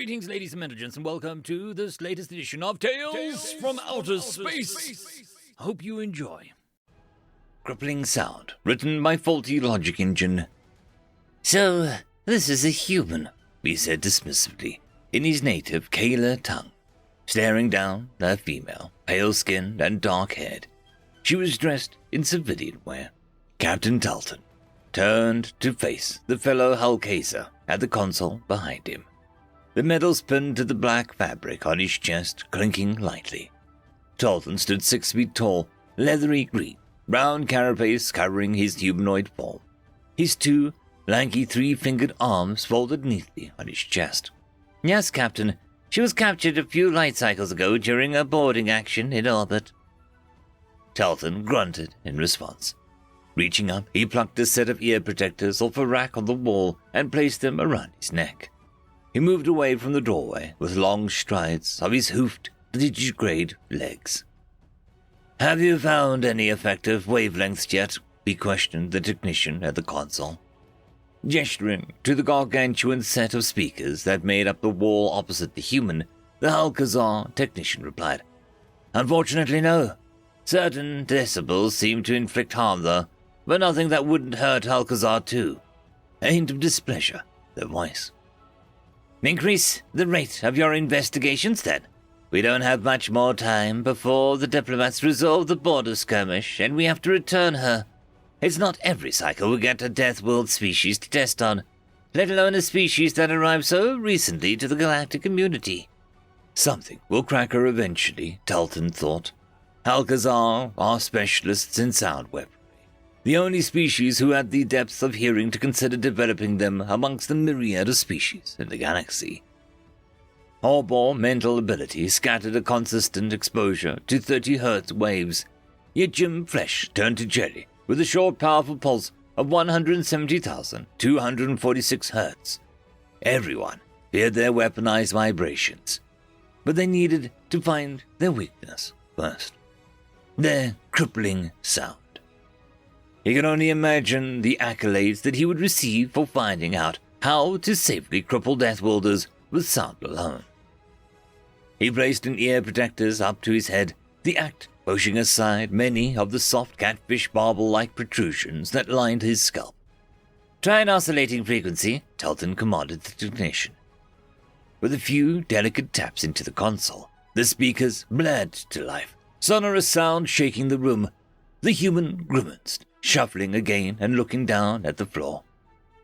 Greetings, ladies and gentlemen, and welcome to this latest edition of Tales from Outer Space. Hope you enjoy. Crippling Sound, written by Faulty Logic Engine. So, this is a human, he said dismissively, in his native Kayla tongue, staring down at a female, pale-skinned and dark-haired. She was dressed in civilian wear. Captain Dalton turned to face the fellow Hulkazer at the console behind him. The metal pinned to the black fabric on his chest, clinking lightly. Dalton stood 6 feet tall, leathery green, brown carapace covering his humanoid form. His two lanky 3-fingered arms folded neatly on his chest. Yes, Captain. She was captured a few light cycles ago during a boarding action in orbit. Dalton grunted in response. Reaching up, he plucked a set of ear protectors off a rack on the wall and placed them around his neck. He moved away from the doorway with long strides of his hoofed, digitigrade legs. "Have you found any effective wavelengths yet?" he questioned the technician at the console. Gesturing to the gargantuan set of speakers that made up the wall opposite the human, the Hulkazar technician replied, "Unfortunately, no. Certain decibels seem to inflict harm, though, but nothing that wouldn't hurt Hulkazar too." A hint of displeasure, their voice. "Increase the rate of your investigations, then. We don't have much more time before the diplomats resolve the border skirmish, and we have to return her. It's not every cycle we get a Deathworld species to test on, let alone a species that arrived so recently to the galactic community." Something will crack her eventually, Dalton thought. Hulkazar are specialists in sound weaponry, the only species who had the depth of hearing to consider developing them amongst the myriad of species in the galaxy. Orbor mental ability scattered a consistent exposure to 30 Hz waves, yet Jim Flesh turned to jelly with a short, powerful pulse of 170,246 Hz. Everyone feared their weaponized vibrations, but they needed to find their weakness first. Their crippling sound. He could only imagine the accolades that he would receive for finding out how to safely cripple Deathworlders with sound alone. He placed an ear protectors up to his head, the act pushing aside many of the soft catfish barbel-like protrusions that lined his scalp. "Try an oscillating frequency," Dalton commanded the technician. With a few delicate taps into the console, the speakers blared to life, sonorous sound shaking the room. The human grimaced, shuffling again and looking down at the floor.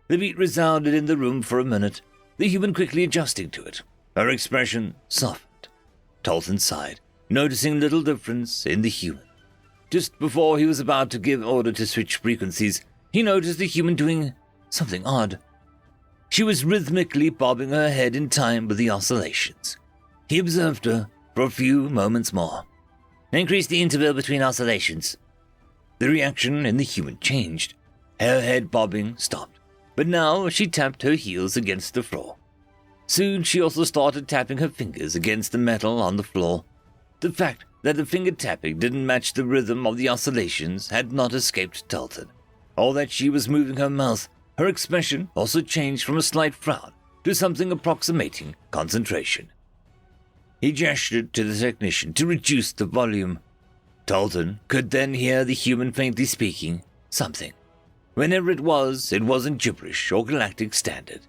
The beat resounded in the room for a minute, the human quickly adjusting to it. Her expression softened. Dalton sighed, noticing little difference in the human. Just before he was about to give order to switch frequencies, he noticed the human doing something odd. She was rhythmically bobbing her head in time with the oscillations. He observed her for a few moments more. "Increase the interval between oscillations." The reaction in the human changed. Her head bobbing stopped, but now she tapped her heels against the floor. Soon she also started tapping her fingers against the metal on the floor. The fact that the finger tapping didn't match the rhythm of the oscillations had not escaped Dalton, or that she was moving her mouth. Her expression also changed from a slight frown to something approximating concentration. He gestured to the technician to reduce the volume. Dalton could then hear the human faintly speaking something. Whenever it wasn't gibberish or galactic standard.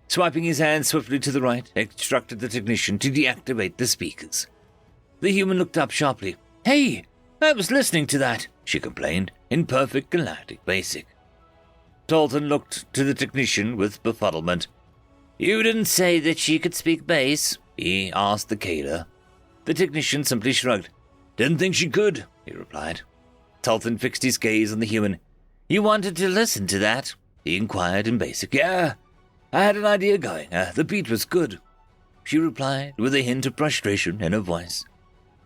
Swiping his hand swiftly to the right, instructed the technician to deactivate the speakers. The human looked up sharply. "Hey, I was listening to that," she complained, in perfect galactic basic. Dalton looked to the technician with befuddlement. "You didn't say that she could speak bass?" he asked the Kayla. The technician simply shrugged. "Didn't think she could," he replied. Dalton fixed his gaze on the human. "You wanted to listen to that?" he inquired in basic. "Yeah, I had an idea going. The beat was good," she replied with a hint of frustration in her voice.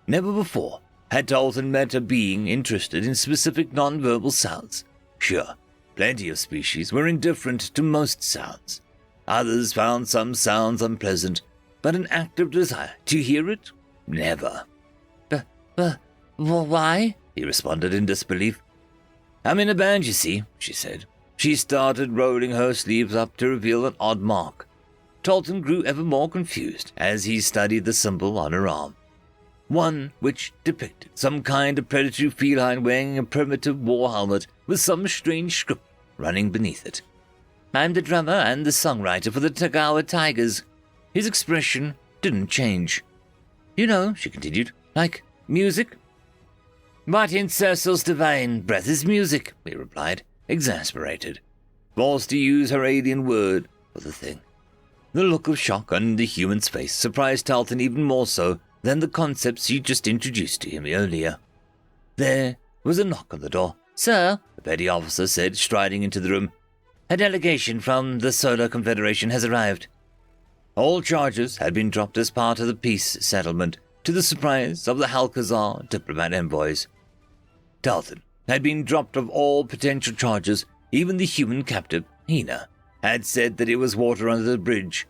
Never before had Dalton met a being interested in specific non-verbal sounds. Sure, plenty of species were indifferent to most sounds. Others found some sounds unpleasant, but an active desire to hear it? Never. Why?" he responded in disbelief. "I'm in a band, you see," she said. She started rolling her sleeves up to reveal an odd mark. Talton grew ever more confused as he studied the symbol on her arm. One which depicted some kind of predatory feline wearing a primitive war helmet with some strange script running beneath it. "I'm the drummer and the songwriter for the Tagawa Tigers." His expression didn't change. "You know," she continued, "like music?" "What in Cecil's divine breath is music?" he replied, exasperated, forced to use her alien word for the thing. The look of shock on the human's face surprised Talton even more so than the concepts she just introduced to him earlier. There was a knock on the door. "Sir," the petty officer said, striding into the room, "a delegation from the Solar Confederation has arrived." All charges had been dropped as part of the peace settlement, to the surprise of the Halkazar diplomat envoys. Talton had been dropped of all potential charges. Even the human captive, Hina, had said that it was water under the bridge.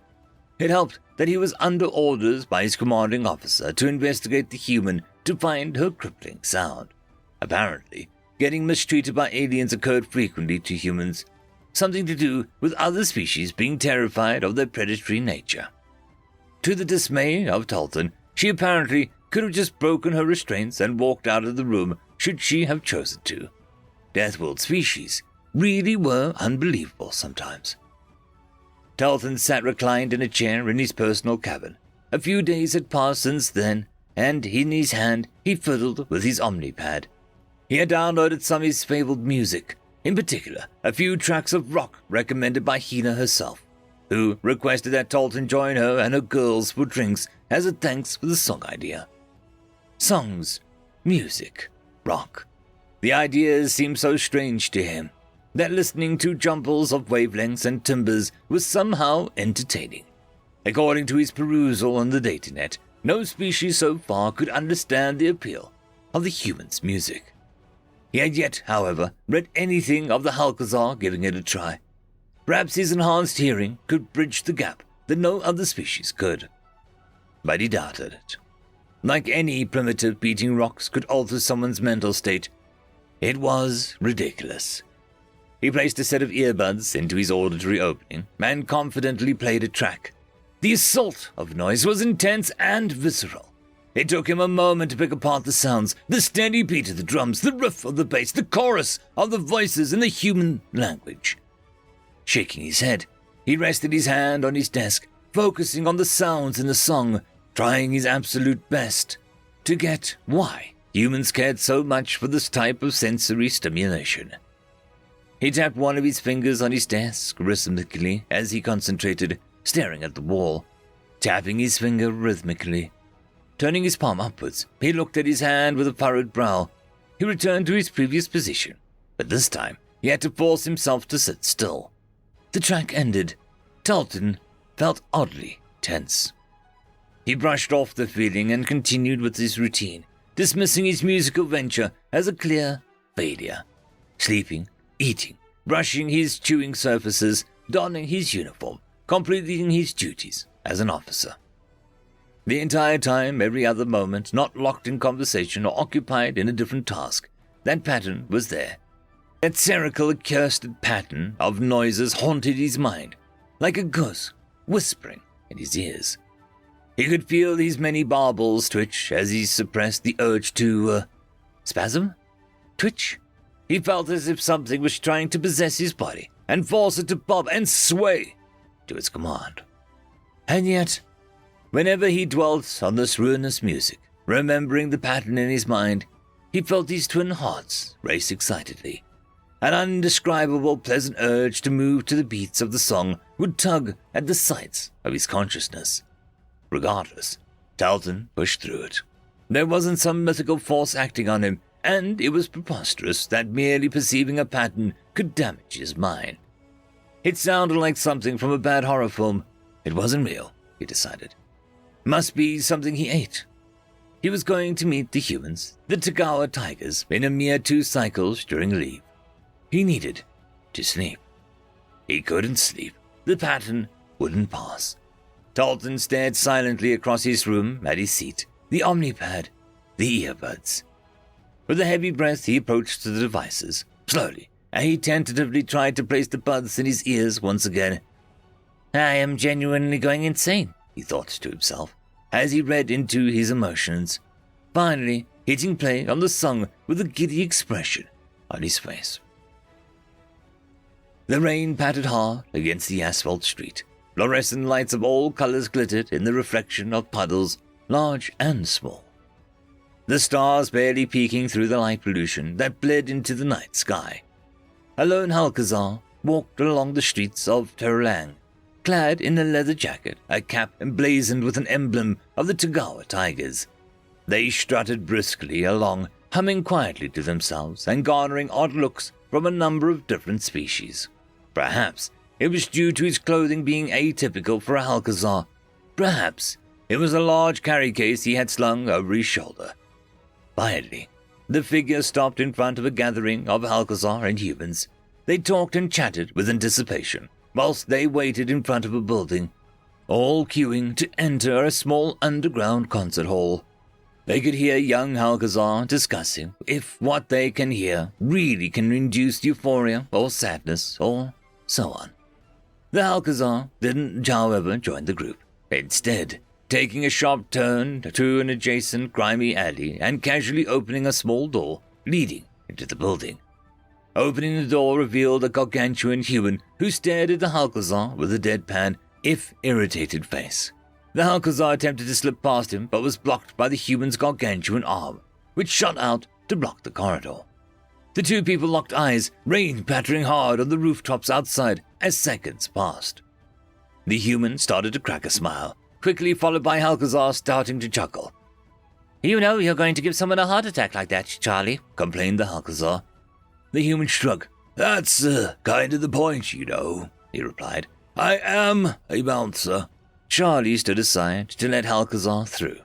It helped that he was under orders by his commanding officer to investigate the human to find her crippling sound. Apparently, getting mistreated by aliens occurred frequently to humans, something to do with other species being terrified of their predatory nature. To the dismay of Talton, she apparently could have just broken her restraints and walked out of the room should she have chosen to. Deathworld species really were unbelievable sometimes. Talton sat reclined in a chair in his personal cabin. A few days had passed since then, and in his hand he fiddled with his Omnipad. He had downloaded some of his fabled music, in particular a few tracks of rock recommended by Hina herself, who requested that Talton join her and her girls for drinks as a thanks for the song idea. Songs, music, rock. The ideas seemed so strange to him that listening to jumbles of wavelengths and timbres was somehow entertaining. According to his perusal on the datanet, no species so far could understand the appeal of the human's music. He had yet, however, read anything of the Halkazar giving it a try. Perhaps his enhanced hearing could bridge the gap that no other species could. But he doubted it. Like any primitive beating rocks could alter someone's mental state, it was ridiculous. He placed a set of earbuds into his auditory opening and confidently played a track. The assault of noise was intense and visceral. It took him a moment to pick apart the sounds, the steady beat of the drums, the riff of the bass, the chorus of the voices in the human language. Shaking his head, he rested his hand on his desk, focusing on the sounds in the song, trying his absolute best to get why humans cared so much for this type of sensory stimulation. He tapped one of his fingers on his desk rhythmically as he concentrated, staring at the wall, tapping his finger rhythmically. Turning his palm upwards, he looked at his hand with a furrowed brow. He returned to his previous position, but this time he had to force himself to sit still. The track ended. Talton felt oddly tense. He brushed off the feeling and continued with his routine, dismissing his musical venture as a clear failure. Sleeping, eating, brushing his chewing surfaces, donning his uniform, completing his duties as an officer. The entire time, every other moment, not locked in conversation or occupied in a different task, that pattern was there. That serial accursed pattern of noises haunted his mind, like a ghost whispering in his ears. He could feel his many barbels twitch as he suppressed the urge to, spasm? Twitch? He felt as if something was trying to possess his body and force it to bob and sway to its command. And yet, whenever he dwelt on this ruinous music, remembering the pattern in his mind, he felt his twin hearts race excitedly. An indescribable pleasant urge to move to the beats of the song would tug at the sides of his consciousness. Regardless, Talton pushed through it. There wasn't some mythical force acting on him, and it was preposterous that merely perceiving a pattern could damage his mind. It sounded like something from a bad horror film. It wasn't real, he decided. Must be something he ate. He was going to meet the humans, the Tagawa Tigers, in a mere 2 cycles during leave. He needed to sleep. He couldn't sleep. The pattern wouldn't pass. Talton stared silently across his room at his seat, the Omnipad, the earbuds. With a heavy breath, he approached the devices, slowly, and he tentatively tried to place the buds in his ears once again. I am genuinely going insane, he thought to himself, as he read into his emotions, finally hitting play on the song with a giddy expression on his face. The rain pattered hard against the asphalt street. Fluorescent lights of all colors glittered in the reflection of puddles, large and small. The stars barely peeking through the light pollution that bled into the night sky. A lone Halkazar walked along the streets of Terulang, clad in a leather jacket, a cap emblazoned with an emblem of the Tagawa tigers. They strutted briskly along, humming quietly to themselves and garnering odd looks from a number of different species. Perhaps it was due to his clothing being atypical for a Halkazar. Perhaps it was a large carry case he had slung over his shoulder. Finally, the figure stopped in front of a gathering of Halkazar and humans. They talked and chatted with anticipation, whilst they waited in front of a building, all queuing to enter a small underground concert hall. They could hear young Halkazar discussing if what they can hear really can induce euphoria or sadness or so on. The Halkazar didn't, however, join the group. Instead, taking a sharp turn to an adjacent grimy alley and casually opening a small door leading into the building. Opening the door revealed a gargantuan human who stared at the Halkazar with a deadpan, if irritated face. The Halkazar attempted to slip past him but was blocked by the human's gargantuan arm, which shot out to block the corridor. The two people locked eyes, rain pattering hard on the rooftops outside as seconds passed. The human started to crack a smile, quickly followed by Halkazar starting to chuckle. "You know you're going to give someone a heart attack like that, Charlie," complained the Halkazar. The human shrugged. "That's kind of the point, you know," he replied. "I am a bouncer." Charlie stood aside to let Halkazar through.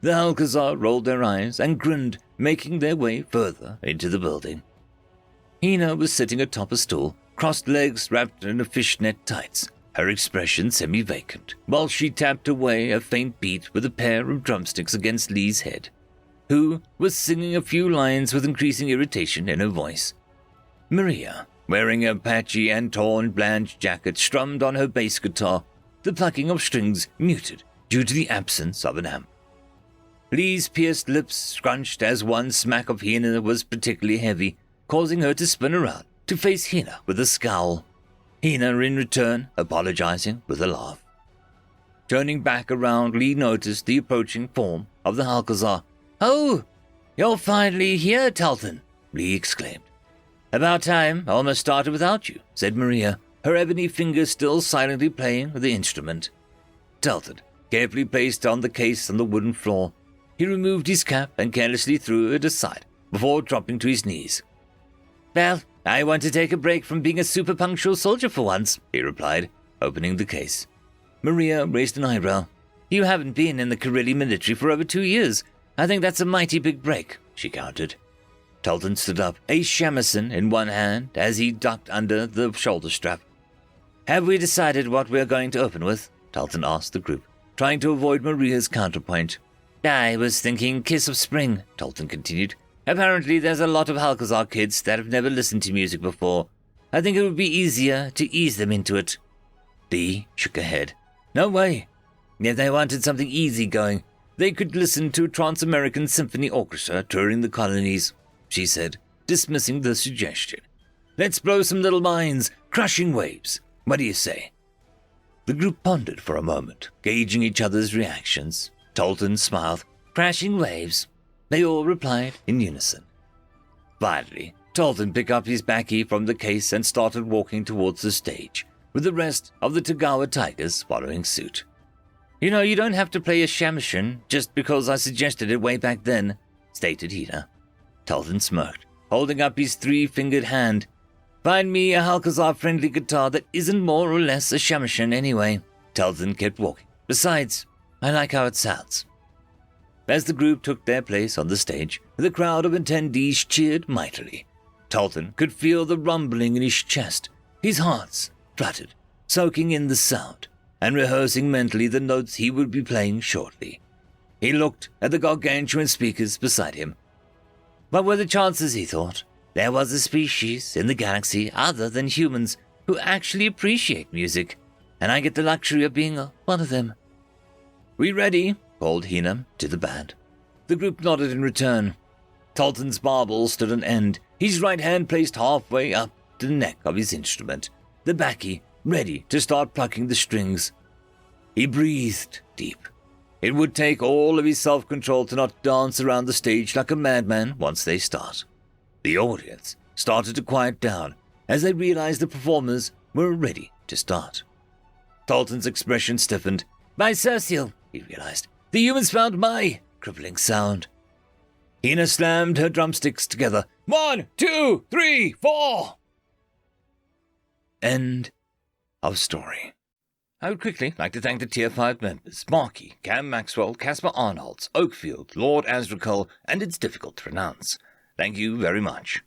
The Halkazar rolled their eyes and grinned, making their way further into the building. Hina was sitting atop a stool, crossed legs wrapped in a fishnet tights, her expression semi-vacant, while she tapped away a faint beat with a pair of drumsticks against Lee's head, who was singing a few lines with increasing irritation in her voice. Maria, wearing a patchy and torn blanche jacket, strummed on her bass guitar, the plucking of strings muted due to the absence of an amp. Lee's pierced lips scrunched as one smack of Hina was particularly heavy, causing her to spin around to face Hina with a scowl. Hina, in return, apologizing with a laugh. Turning back around, Lee noticed the approaching form of the Halkazar. "Oh, you're finally here, Talton," Lee exclaimed. "About time. I almost started without you," said Maria, her ebony fingers still silently playing the instrument. Talton carefully placed on the case on the wooden floor. He removed his cap and carelessly threw it aside before dropping to his knees. "Well, I want to take a break from being a super punctual soldier for once," he replied, opening the case. Maria raised an eyebrow. "You haven't been in the Karilli military for over 2 years. I think that's a mighty big break," she countered. Talton stood up, a shamisen in one hand as he ducked under the shoulder strap. "Have we decided what we're going to open with?" Talton asked the group, trying to avoid Maria's counterpoint. "I was thinking Kiss of Spring," Talton continued. "Apparently there's a lot of Halkazar kids that have never listened to music before. I think it would be easier to ease them into it." Lee shook her head. "No way. If they wanted something easygoing, they could listen to a Trans-American Symphony Orchestra touring the colonies," she said, dismissing the suggestion. "Let's blow some little minds, crushing waves. What do you say?" The group pondered for a moment, gauging each other's reactions. Talton smiled. "Crashing waves." They all replied in unison. Finally, Talton picked up his baccy from the case and started walking towards the stage, with the rest of the Tagawa Tigers following suit. "You know, you don't have to play a shamisen just because I suggested it way back then," stated Hina. Talton smirked, holding up his 3-fingered hand. "Find me a Halkazar-friendly guitar that isn't more or less a shamisen anyway." Talton kept walking. "Besides, I like how it sounds." As the group took their place on the stage, the crowd of attendees cheered mightily. Talton could feel the rumbling in his chest. His heart fluttered, soaking in the sound, and rehearsing mentally the notes he would be playing shortly. He looked at the gargantuan speakers beside him. What were the chances, he thought? There was a species in the galaxy other than humans who actually appreciate music. and I get the luxury of being one of them. "We ready?" called Hina to the band. The group nodded in return. Talton's marble stood on end, his right hand placed halfway up the neck of his instrument, the backy ready to start plucking the strings. He breathed deep. It would take all of his self-control to not dance around the stage like a madman once they start. The audience started to quiet down as they realized the performers were ready to start. Talton's expression stiffened. "By Cercial," he realized, "the humans found my crippling sound." Hina slammed her drumsticks together. 1, 2, 3, 4. End of story. I would quickly like to thank the Tier 5 members, Marky, Cam Maxwell, Caspar Arnolds, Oakfield, Lord Azrakul, and it's difficult to pronounce. Thank you very much.